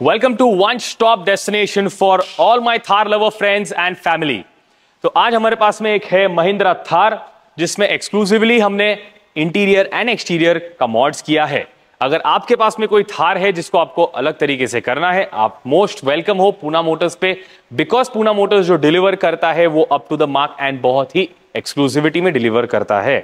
Welcome to one stop destination for all my Thar lover friends and family. तो आज हमारे पास में एक है महिंद्रा थार, जिसमें एक्सक्लूसिवली हमने इंटीरियर एंड एक्सटीरियर का मॉड्स किया है। अगर आपके पास में कोई थार है जिसको आपको अलग तरीके से करना है, आप मोस्ट वेलकम हो पूना मोटर्स पे, बिकॉज पूना मोटर्स जो डिलीवर करता है वो up to the mark and बहुत ही एक्सक्लूसिविटी में डिलीवर करता है।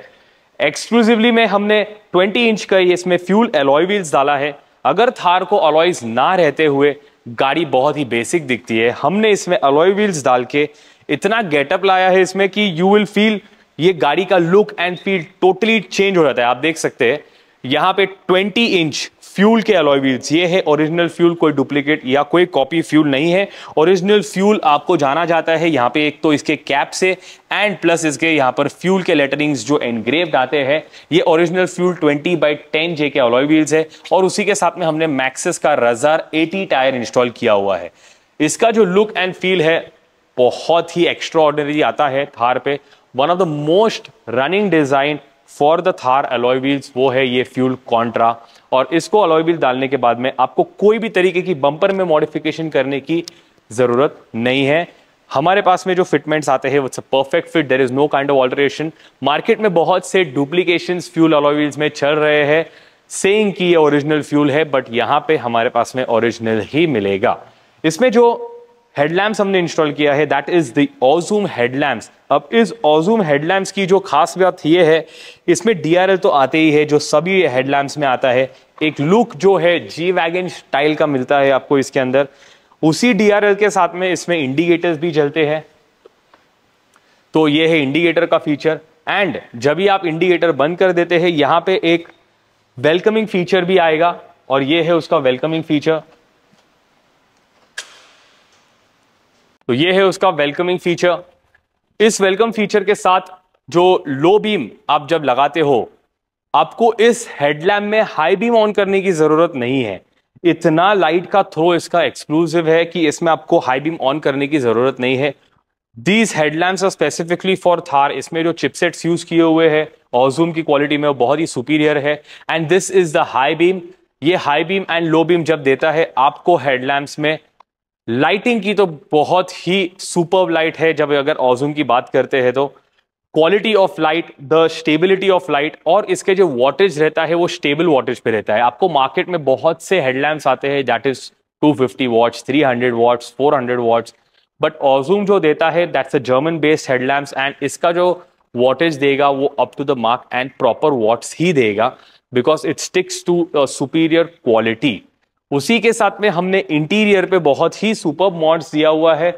एक्सक्लूसिवली में हमने 20 इंच का इसमें फ्यूल अलॉय व्हील्स डाला है। अगर थार को अलॉयज ना रहते हुए गाड़ी बहुत ही बेसिक दिखती है, हमने इसमें अलॉय व्हील्स डाल के इतना गेटअप लाया है इसमें कि यू विल फील ये गाड़ी का look and feel totally change हो जाता है। आप देख सकते हैं यहाँ पे 20 इंच फ्यूल के अलॉय व्हील्स, ये है ओरिजिनल फ्यूल, कोई डुप्लीकेट या कोई कॉपी फ्यूल नहीं है। ओरिजिनल फ्यूल आपको जाना जाता है यहाँ पे एक तो इसके कैप से एंड प्लस इसके यहाँ पर फ्यूल के लेटरिंग्स जो एनग्रेव्ड आते हैं, ये ओरिजिनल फ्यूल 20/10J के अलॉय व्हील्स है। और उसी के साथ में हमने मैक्सिस का रजार 80 टायर इंस्टॉल किया हुआ है। इसका जो लुक एंड फील है बहुत ही एक्स्ट्राऑर्डिनरी आता है थार पे। One of the most running design for the Thar alloy wheels वो है ये फ्यूल कॉन्ट्रा। और इसको अलॉय व्हील डालने के बाद में आपको कोई भी तरीके की बम्पर में मॉडिफिकेशन करने की जरूरत नहीं है। हमारे पास में जो फिटमेंट्स आते हैं वो perfect fit, there is no kind of alteration. Market में बहुत से डुप्लीकेशंस फ्यूल अलॉय व्हील्स में चल रहे हैं सेइंग कि ये ओरिजिनल फ्यूल है, बट यहाँ पे हमारे पास में ओरिजिनल ही मिलेगा। इसमें जो हेडलैम्प्स हमने इंस्टॉल किया है दैट इज द ऑजूम हेडलैम्प्स। अब इस ऑजूम हेडलैम्प्स की जो खास बात ये है, इसमें डीआरएल तो आते ही है जो सभी हेडलैम्प्स में आता है। एक लुक जो है जी वैगन स्टाइल का मिलता है आपको इसके अंदर। उसी डीआरएल के साथ में इसमें इंडिकेटर्स भी जलते हैं, तो ये है इंडिकेटर का फीचर। एंड जब भी आप इंडिकेटर बंद कर देते हैं यहां पे एक वेलकमिंग फीचर भी आएगा, और ये है उसका वेलकमिंग फीचर। तो ये है उसका वेलकमिंग फीचर। इस वेलकम फीचर के साथ जो लो बीम आप जब लगाते हो, आपको इस हेडलैम्प में हाई बीम ऑन करने की जरूरत नहीं है। इतना लाइट का थ्रो इसका एक्सक्लूसिव है कि इसमें आपको हाई बीम ऑन करने की जरूरत नहीं है। These headlamps are specifically for Thar. इसमें जो चिपसेट्स यूज किए हुए हैं ऑजूम की क्वालिटी में वो बहुत ही सुपीरियर है। And this is the high beam. ये high beam and low beam जब देता है आपको हेडलैम्प्स में, लाइटिंग की तो बहुत ही सुपर्ब लाइट है। जब अगर ऑजूम की बात करते हैं तो quality of light, the stability of light, और इसके जो वॉटेज रहता है वो स्टेबल वॉटेज पे रहता है। आपको मार्केट में बहुत से हेडलैम्प्स आते हैं that is 250 watts, 300 watts, 400 watts, but ऑजूम जो देता है that's a German based headlamps. And इसका जो वॉटेज देगा वो up to the mark and proper watts ही देगा, because it sticks to superior quality. उसी के साथ में हमने इंटीरियर पे बहुत ही सुपर्ब मॉड्स दिया हुआ है।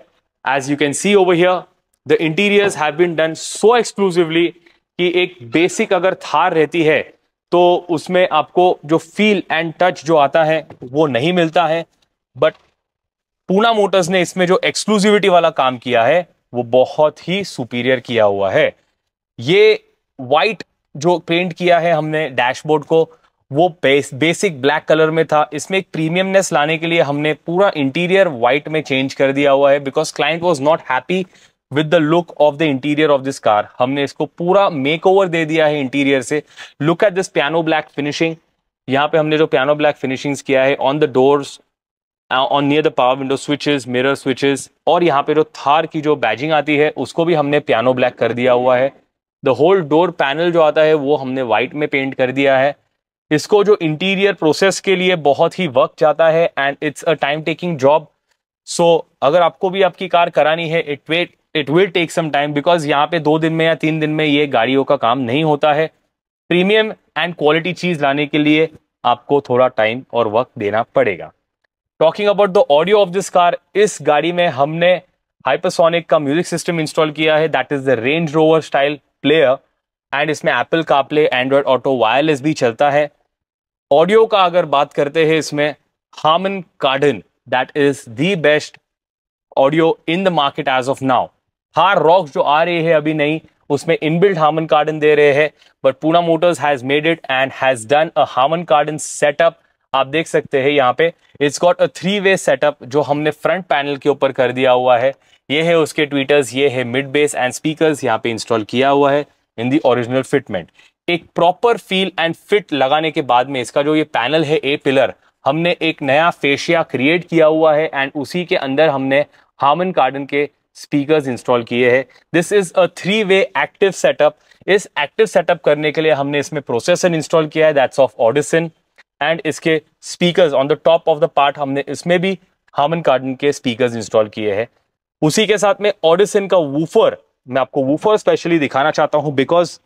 As you can see over here the interiors have been done so exclusively कि एक बेसिक अगर थार रहती है तो उसमें आपको जो फील एंड टच जो आता है वो नहीं मिलता है, बट पूना मोटर्स ने इसमें जो एक्सक्लूसिविटी वाला काम किया है वो बहुत ही सुपीरियर किया हुआ है। ये वाइट जो पेंट किया है हमने डैशबोर्ड को, वो बेसिक ब्लैक कलर में था। इसमें एक प्रीमियमनेस लाने के लिए हमने पूरा इंटीरियर व्हाइट में चेंज कर दिया हुआ है, because client was not happy with the look of the interior of this car. हमने इसको पूरा मेकओवर दे दिया है इंटीरियर से। Look at this piano black finishing. यहाँ पे हमने जो पियानो ब्लैक फिनिशिंग्स किया है on the doors, on near the power window switches, mirror switches, और यहाँ पे जो थार की जो बैजिंग आती है उसको भी हमने पियानो ब्लैक कर दिया हुआ है। द होल डोर पैनल जो आता है वो हमने व्हाइट में पेंट कर दिया है। इसको जो इंटीरियर प्रोसेस के लिए बहुत ही वक्त जाता है and it's a time taking job. So अगर आपको भी आपकी कार करानी है it will take some time, because यहाँ पे 2 दिन में या 3 दिन में ये गाड़ियों का काम नहीं होता है। प्रीमियम एंड क्वालिटी चीज लाने के लिए आपको थोड़ा टाइम और वक्त देना पड़ेगा। Talking about the audio of this car, इस गाड़ी में हमने हाइपरसोनिक का म्यूजिक सिस्टम इंस्टॉल किया है that is the Range Rover style player. And इसमें Apple CarPlay, Android Auto, wireless भी चलता है। ऑडियो का अगर बात करते हैं इसमें Harman Kardon that is the best audio in the market as of now. Thar Roxx जो आ रही है अभी नहीं, उसमें इनबिल्ट हार्मन कार्डन दे रहे हैं, but Poona motors has made it and has done a Harman Kardon setup. आप देख सकते हैं यहाँ पे इट्स गॉट अ 3-वे सेटअप जो हमने फ्रंट पैनल के ऊपर कर दिया हुआ है। ये है उसके ट्वीटर्स, ये है मिड बेस एंड स्पीकर्स यहाँ पे इंस्टॉल किया हुआ है इन दी ओरिजिनल फिटमेंट। एक प्रॉपर फील एंड फिट लगाने के बाद में इसका जो ये पैनल है ए पिलर, हमने एक नया फेशिया क्रिएट किया हुआ है एंड उसी के अंदर हमने हार्मन कार्डन के स्पीकर्स इंस्टॉल किए हैं। दिस इज अ 3-वे एक्टिव सेटअप। इस एक्टिव सेटअप करने के लिए हमने इसमें प्रोसेसर इंस्टॉल किया है, दैट्स ऑफ ऑडिसन, एंड इसके speakers on the top of the part हमने इसमें भी हार्मन कार्डन के स्पीकर्स इंस्टॉल किए हैं। उसी के साथ में ऑडिसन का वूफर, मैं आपको वूफर स्पेशली दिखाना चाहता हूं बिकॉज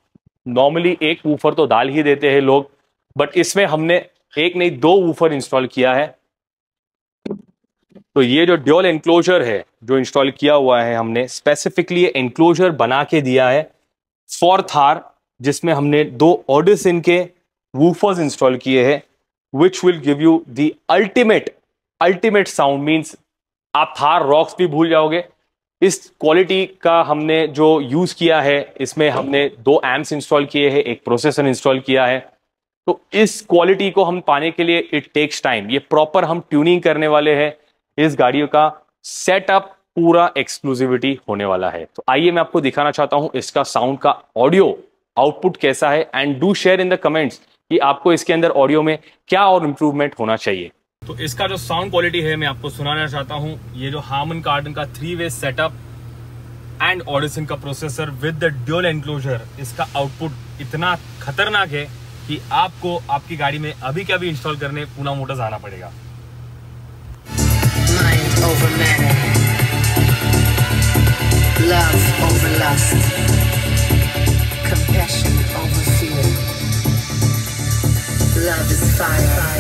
नॉर्मली एक वूफर तो डाल ही देते हैं लोग, बट इसमें हमने एक नहीं 2 वूफर इंस्टॉल किया है। तो ये जो ड्यूल एनक्लोजर है जो इंस्टॉल किया हुआ है, हमने स्पेसिफिकली एनक्लोजर बना के दिया है फॉर थार, जिसमें हमने 2 ऑडिसन के वूफर्स इंस्टॉल किए हैं which will give you the ultimate sound. Means आप थार रॉक्स भी भूल जाओगे। इस क्वालिटी का हमने जो यूज किया है, इसमें हमने 2 एम्प्स इंस्टॉल किए हैं, एक प्रोसेसर इंस्टॉल किया है। तो इस क्वालिटी को हम पाने के लिए इट टेक्स टाइम। ये प्रॉपर हम ट्यूनिंग करने वाले हैं। इस गाड़ियों का सेटअप पूरा एक्सक्लूसिविटी होने वाला है। तो आइए मैं आपको दिखाना चाहता हूं इसका साउंड का ऑडियो आउटपुट कैसा है, and do share in the comments कि आपको इसके अंदर ऑडियो में क्या और इंप्रूवमेंट होना चाहिए। तो इसका जो साउंड क्वालिटी है मैं आपको सुनाना चाहता हूं। ये जो हार्मन कार्डन का 3-वे सेटअप एंड ऑडिसन का processor with the dual enclosure, इसका आउटपुट इतना खतरनाक है कि आपको आपकी गाड़ी में अभी क्या भी इंस्टॉल करने पूना मोटर्स आना पड़ेगा। Mind over matter, love over lust, compassion over fear, love is fire.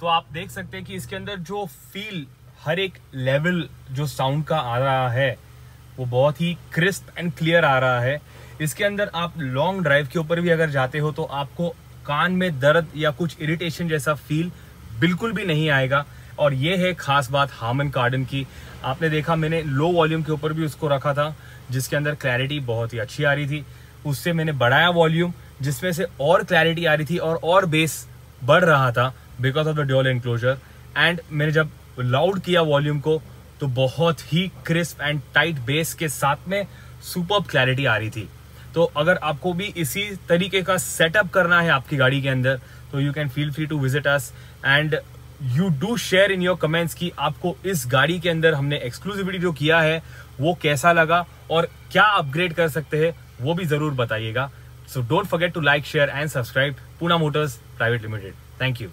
तो आप देख सकते हैं कि इसके अंदर जो फील, हर एक लेवल जो साउंड का आ रहा है वो बहुत ही क्रिस्प एंड क्लियर आ रहा है। इसके अंदर आप लॉन्ग ड्राइव के ऊपर भी अगर जाते हो तो आपको कान में दर्द या कुछ इरिटेशन जैसा फील बिल्कुल भी नहीं आएगा। और ये है खास बात हार्मन कार्डन की। आपने देखा मैंने लो वॉल्यूम के ऊपर भी उसको रखा था जिसके अंदर क्लैरिटी बहुत ही अच्छी आ रही थी। उससे मैंने बढ़ाया वॉल्यूम जिसमें से और क्लैरिटी आ रही थी और बेस बढ़ रहा था because of the dual enclosure. And मैंने जब लाउड किया वॉल्यूम को तो बहुत ही क्रिस्प एंड टाइट बेस के साथ में सुपर्ब क्लैरिटी आ रही थी। तो अगर आपको भी इसी तरीके का सेटअप करना है आपकी गाड़ी के अंदर तो you can feel free to visit us and you do share in your comments कि आपको इस गाड़ी के अंदर हमने एक्सक्लूसिविटी जो किया है वो कैसा लगा और क्या अपग्रेड कर सकते हैं वो भी जरूर बताइएगा। So don't forget to like, share and subscribe Poona motors private limited. Thank you.